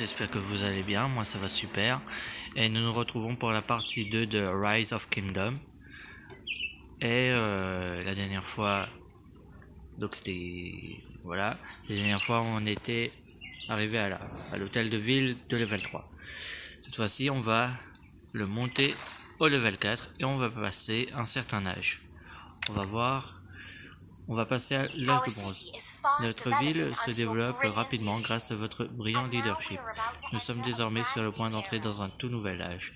j'espère que vous allez bien, moi ça va super. Et nous nous retrouvons pour la partie 2 de Rise of Kingdom. Et la dernière fois, donc c'était... Voilà, la dernière fois on était arrivé à l'hôtel de ville de level 3. Cette fois-ci on va le monter au level 4 et on va passer un certain âge. On va voir... On va passer à l'âge de bronze. Notre ville se développe rapidement grâce à votre brillant leadership. Nous sommes désormais sur le point d'entrer dans un tout nouvel âge.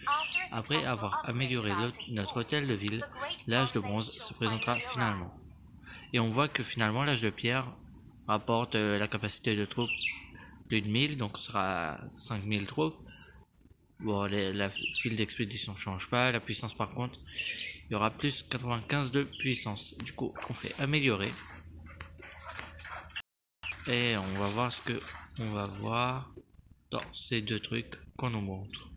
Après avoir amélioré notre hôtel de ville, l'âge de bronze se présentera finalement. Et on voit que finalement l'âge de pierre rapporte la capacité de troupes plus de 1000, donc ce sera 5000 troupes. Bon, la file d'expédition ne change pas, la puissance par contre, il y aura plus 95 de puissance. Du coup, on fait améliorer. Et on va voir ce que on va voir dans ces deux trucs qu'on nous montre.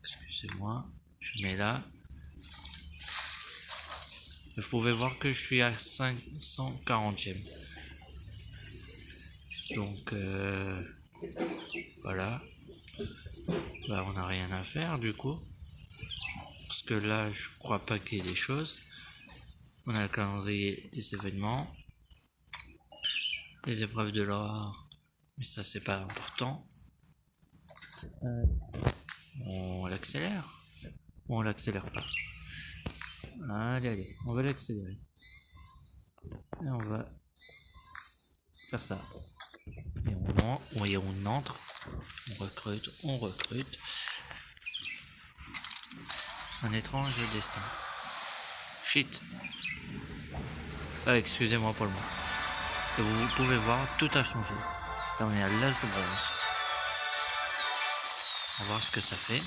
Excusez-moi, je mets là. Vous pouvez voir que je suis à 540e. Donc voilà. Là on n'a rien à faire du coup. Parce que là je crois pas qu'il y ait des choses. On a le calendrier des événements. Les épreuves de l'or. Mais ça c'est pas important. On l'accélère. Ou on l'accélère pas. Allez, on va l'accélérer. Et on va faire ça. Et on entre. On recrute. Un étrange destin. Shit. Excusez-moi pour le mot. Et vous pouvez voir, tout a changé. Là on est à l'âge de bronze. On va voir ce que ça fait.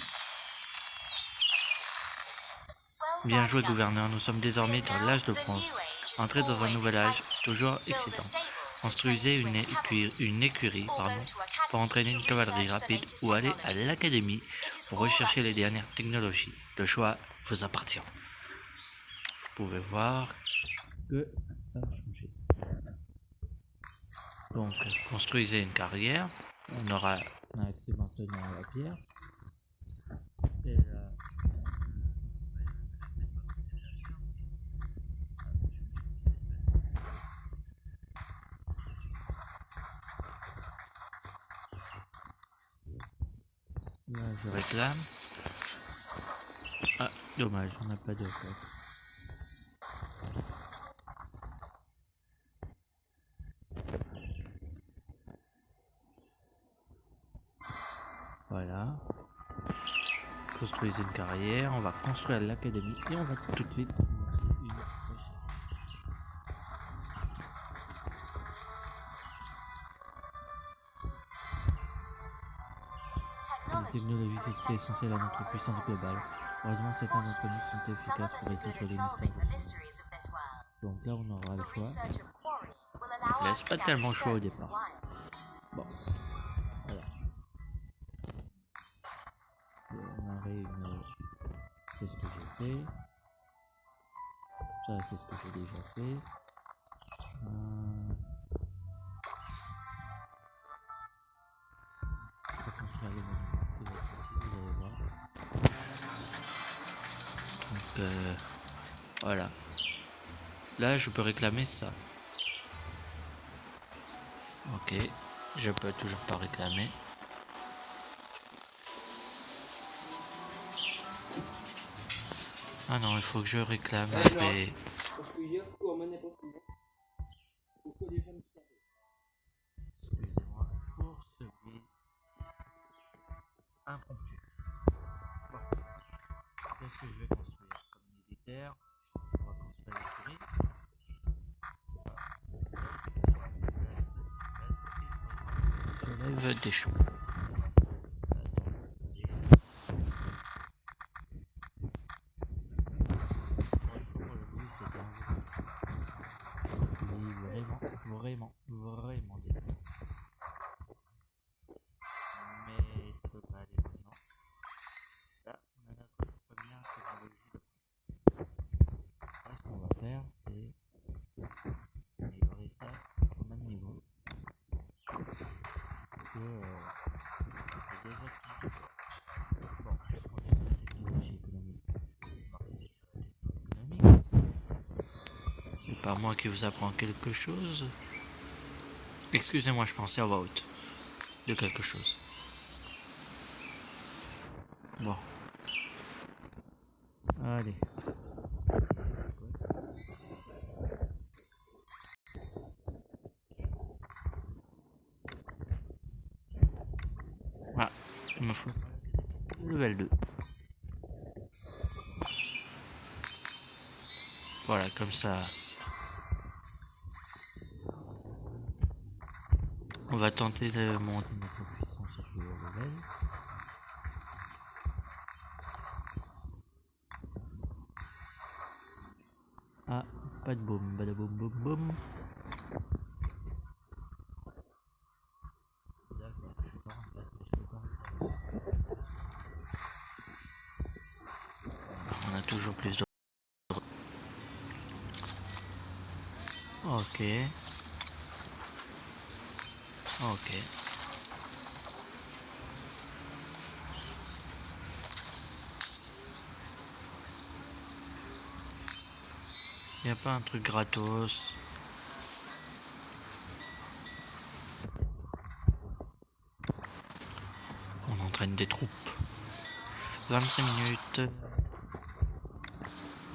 Bien joué gouverneur, nous sommes désormais dans l'âge de bronze. Entrez dans un nouvel âge, toujours excitant. Construisez une écurie pour entraîner une cavalerie rapide ou aller à l'académie pour rechercher les dernières technologies. Le choix vous appartient. Vous pouvez voir que ça a changé. Donc, construisez une carrière. On aura accès maintenant à la pierre. Et là, je réclame. Ah, dommage, on n'a pas de code. Voilà. Construisez une carrière, on va construire l'académie et on va tout de suite commencer une recherche. Les technologies c'est essentiel à notre puissance globale. Heureusement, certains d'entre nous sont efficaces pour résoudre les mystères. Donc là, on aura le choix. Il laisse pas tellement le choix au départ. Bon, voilà. On a une... C'est ce que j'ai fait. Ça, c'est ce que j'ai déjà fait. Vous allez voir. Donc, voilà. Là, je peux réclamer ça. Ok, je peux toujours pas réclamer. Ah non, il faut que je réclame. Mais... Excusez-moi pour ce bruit impromptu. Bon, qu'est-ce que je vais construire comme militaire? On va construire l'écurie. J'enlève des champs. Vraiment bien. Mais ça peut pas aller maintenant. Ça, on a notre première technologie. Ce qu'on va faire, c'est améliorer ça. pas moi qui vous apprends quelque chose. Excusez-moi, je pensais à voix haute de quelque chose. Bon. Allez. Voilà, il me faut level 2. Voilà, comme ça. On va tenter de monter notre puissance sur le level. Ah, pas de boum, badaboum boum boum. On a toujours plus de... Ok. Ok. Y a pas un truc gratos? On entraîne des troupes. 25 minutes.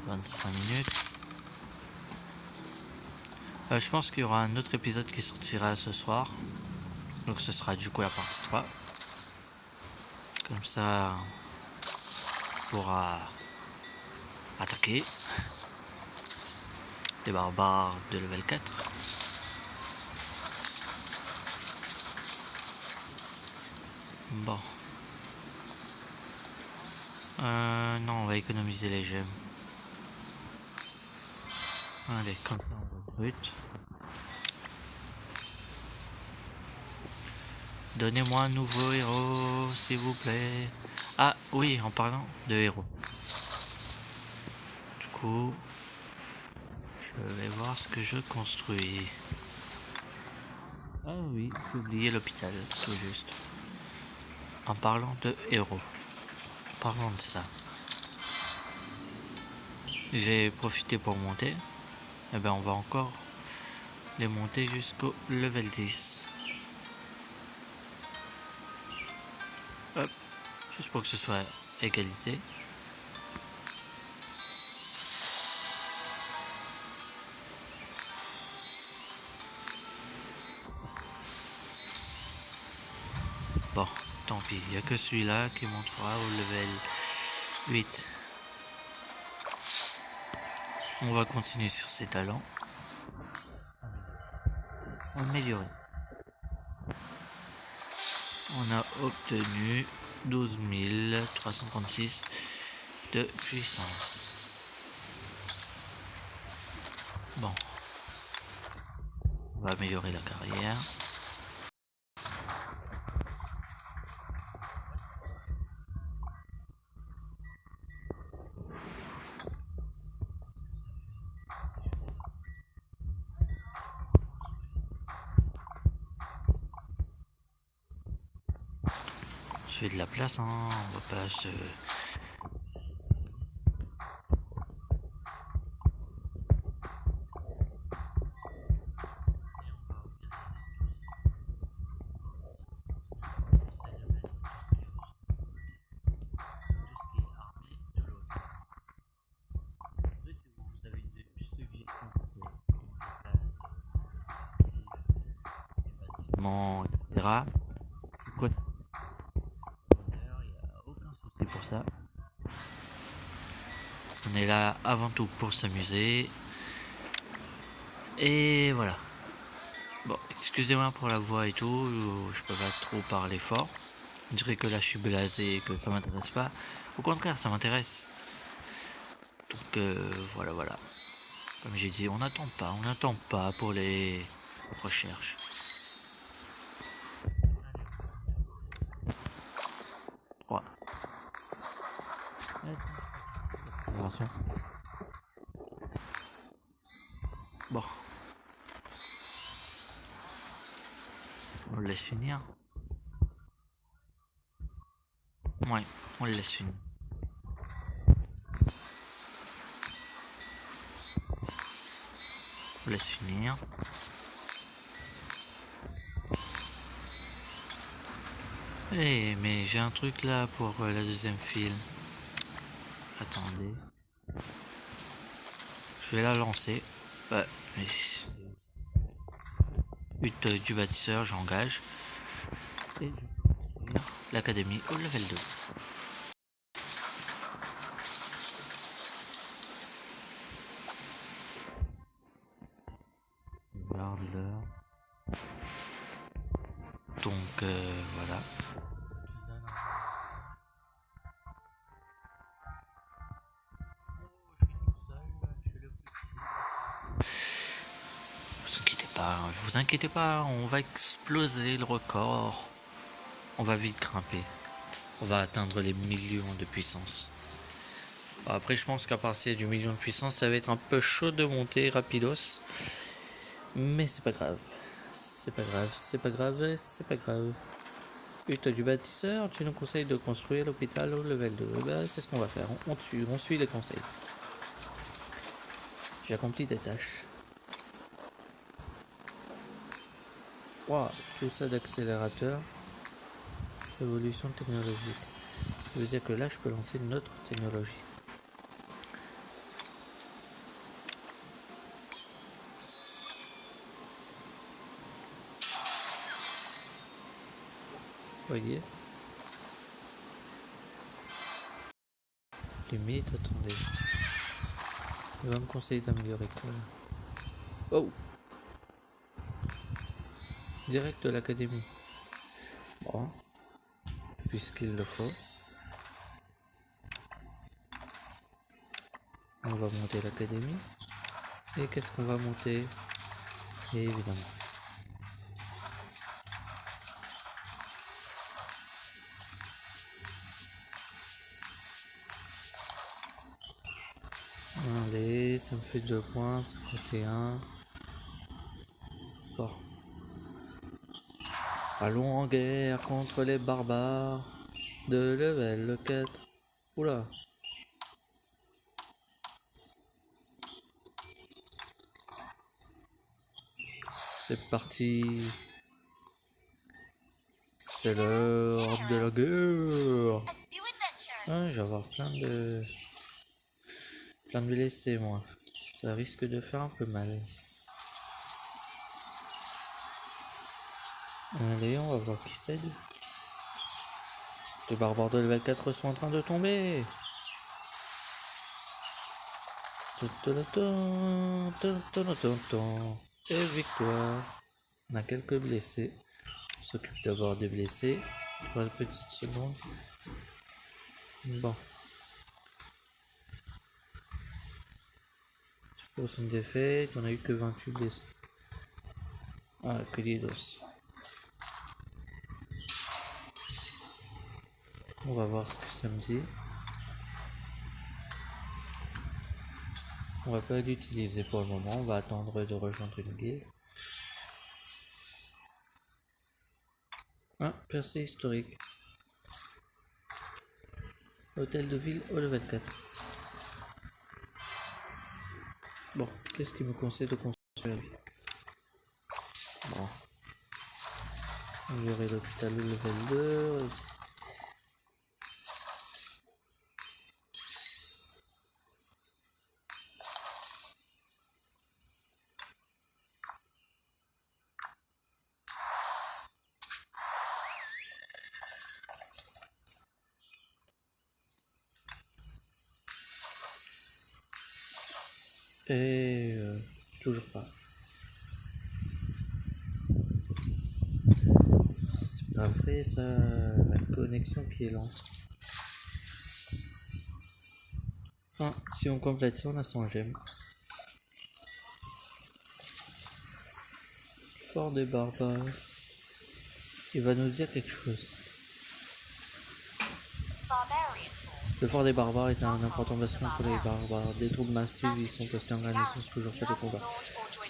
25 minutes. Je pense qu'il y aura un autre épisode qui sortira ce soir. Donc ce sera du coup la partie 3. Comme ça, on pourra attaquer les barbares de level 4. Bon. Non, on va économiser les gemmes. Allez, comme ça on recrute. Donnez-moi un nouveau héros, s'il vous plaît. Ah oui, en parlant de héros. Du coup, je vais voir ce que je construis. Ah oui, j'ai oublié l'hôpital, tout juste. En parlant de héros. Parlons de ça. J'ai profité pour monter. Et ben on va encore les monter jusqu'au level 10. Hop, juste pour que ce soit égalité. Bon, tant pis, il n'y a que celui-là qui montera au level 8. On va continuer sur ses talents. Améliorer. On a obtenu 12 336 de puissance. Bon. On va améliorer la carrière. Je fais de la place, hein. On va pas se... etc. Pour ça, on est là avant tout pour s'amuser et voilà. Bon, excusez-moi pour la voix et tout, je peux pas trop parler fort. Je dirais que là je suis blasé et que ça m'intéresse pas. Au contraire, ça m'intéresse. Donc voilà. Comme j'ai dit, on n'attend pas pour les recherches. Voilà. Bon. On le laisse finir. Ouais, on le laisse finir. vous laisse finir. Eh, mais j'ai un truc là pour la deuxième file. Attendez. Je vais la lancer. Ouais, mais... Hutte du bâtisseur, j'engage. Et l'académie au level 2. Regarde l'heure. Donc voilà. Vous inquiétez pas, on va exploser le record. On va vite grimper. On va atteindre les millions de puissance. Bon, après, je pense qu'à partir du million de puissance, ça va être un peu chaud de monter rapidos. Mais c'est pas grave. C'est pas grave, c'est pas grave, c'est pas grave. Hutte du bâtisseur, tu nous conseilles de construire l'hôpital au level 2. Bah, c'est ce qu'on va faire. On suit les conseils. J'ai accompli des tâches. Waouh, tout ça d'accélérateur. Évolution technologique. Ça veut dire que là, je peux lancer une autre technologie. Voyez. Limite, attendez. Il va me conseiller d'améliorer quoi là. Oh, direct de l'académie. Bon, puisqu'il le faut. On va monter l'académie. Et qu'est-ce qu'on va monter? Et évidemment. Allez, ça me fait 2 points, 51. Bon. Allons en guerre contre les barbares de level 4. Oula. C'est parti. C'est l'heure de la guerre. Ah, je vais avoir plein de blessés moi. Ça risque de faire un peu mal. Allez, on va voir qui cède. Les barbares de level 4 sont en train de tomber. Et victoire. On a quelques blessés. On s'occupe d'abord des blessés. Pour une petite seconde. Bon. Pour son défaite, on a eu que 28 blessés. Ah, que des dos. On va voir ce que ça me dit. On va pas l'utiliser pour le moment, on va attendre de rejoindre une guilde. Ah, percée historique. Hôtel de ville au level 4. Bon, qu'est-ce qu'il me conseille de construire? Bon. On verrait l'hôpital au level 2. Et toujours pas. C'est pas vrai ça, la connexion qui est lente. Ah, si on complète ça, on a 100 gemmes. Fort des barbares. Il va nous dire quelque chose. Le fort des barbares est un important bastion pour les barbares. Des troupes massives y sont postées en garnison, toujours pas de combat.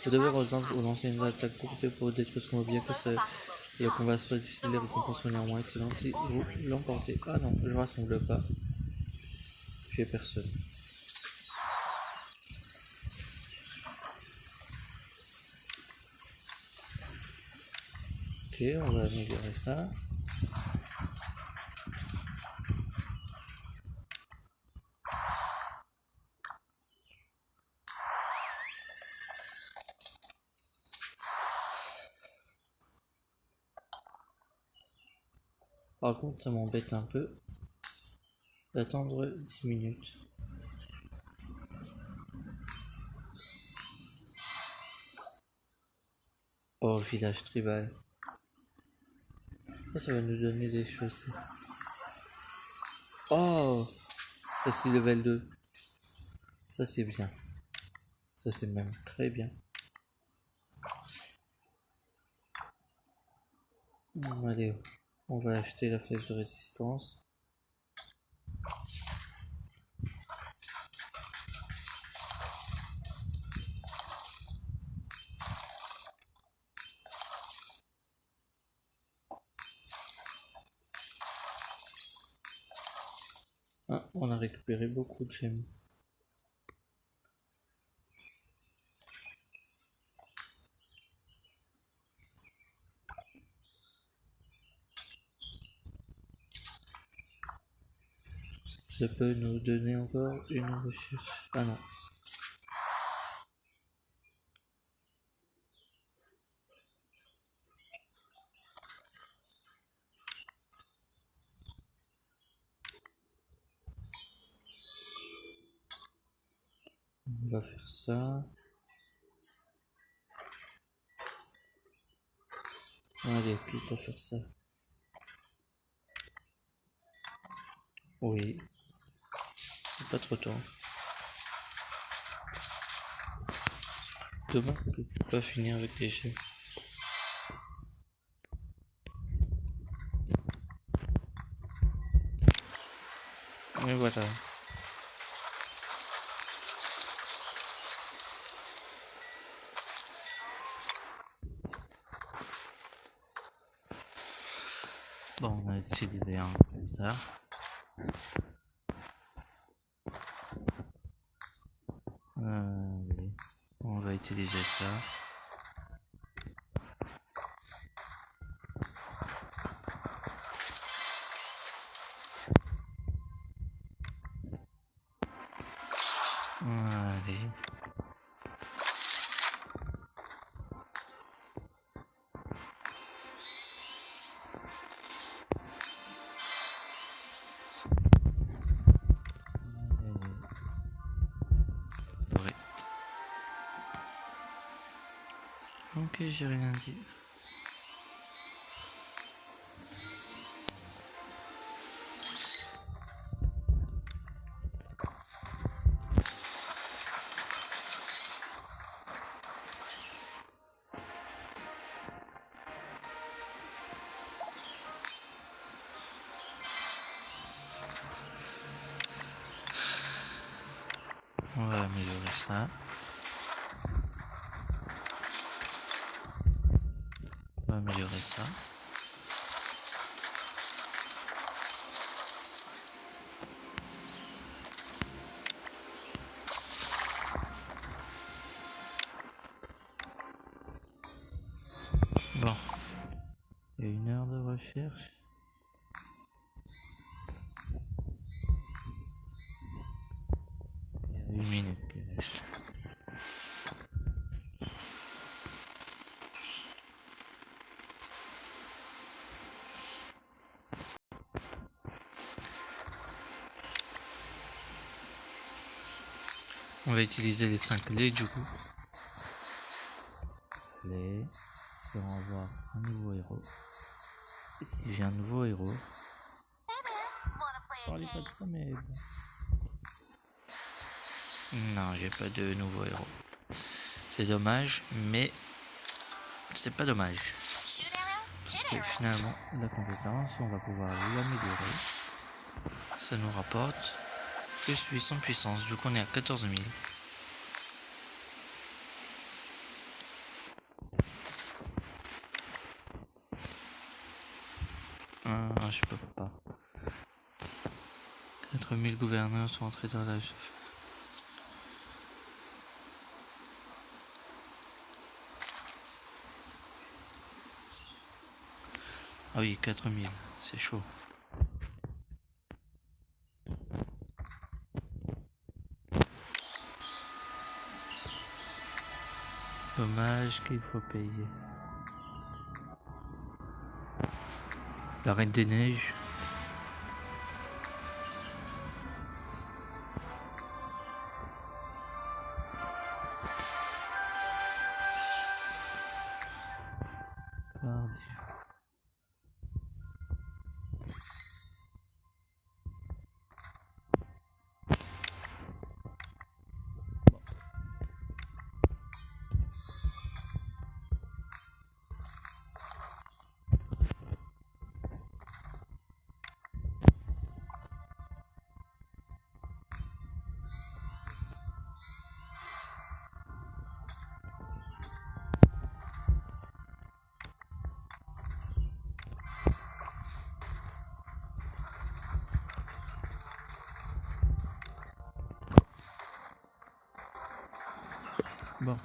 Vous devez rejoindre ou lancer une attaque groupée pour détruire ce qu'on veut bien que le combat soit difficile, les récompenses sont néanmoins excellentes si vous l'emportez. Ah non, je rassemble pas. J'ai personne. Ok, on va améliorer ça. Par contre, ça m'embête un peu d'attendre 10 minutes. Oh, village tribal. Ça va nous donner des choses. Oh, ça c'est level 2. Ça c'est bien. Ça c'est même très bien. Allez, on va acheter la flèche de résistance. Ah, on a récupéré beaucoup de gemmes. Ça peut nous donner encore une recherche. Ah non. On va faire ça. Allez, plutôt faire ça. Oui. Pas trop tôt. Dommage que tu peux pas finir avec les gemmes. Et voilà. Bon, on a utilisé un comme ça. Allez, on va utiliser ça. Allez. Ouais. Ok, j'ai rien dit. On va améliorer ça. On va améliorer ça. Bon. Il y a 1 heure de recherche. Il y a 1 minute qui reste. On va utiliser les 5 clés du coup. Clés. Et on va avoir un nouveau héros. J'ai un nouveau héros. Parlez pas de ça, mais bon. Non, j'ai pas de nouveau héros. C'est dommage, mais c'est pas dommage. Parce que finalement, la compétence, on va pouvoir l'améliorer. Ça nous rapporte plus 800 puissance. Du coup, on est à 14 000. Je peux pas. 4000 gouverneurs sont entrés dans la... Ah oui, 4000, c'est chaud. Dommage qu'il faut payer. La Reine des Neiges. Ah, bon.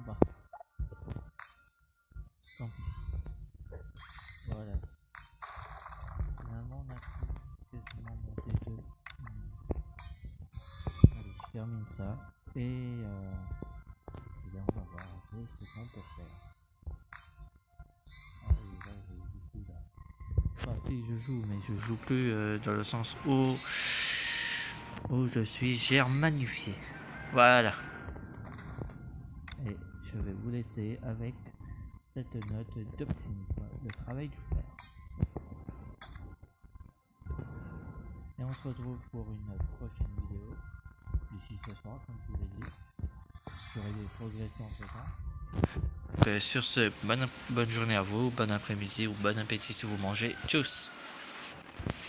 Bah, tant pis. Voilà. Finalement, on a quasiment monté deux. Allez, je termine ça. Et là, on va voir après ce qu'on peut faire. Ah oui, là, je joue plus là. Enfin, si, je joue, mais je joue plus dans le sens où je suis germanifié. Voilà. Et je vais vous laisser avec cette note d'optimisme, le travail du fer. Et on se retrouve pour une prochaine vidéo. D'ici ce soir, comme je vous l'ai dit. J'aurai des progrès entre temps. Sur ce, bonne journée à vous, bon après-midi ou bon appétit si vous mangez. Tchuss!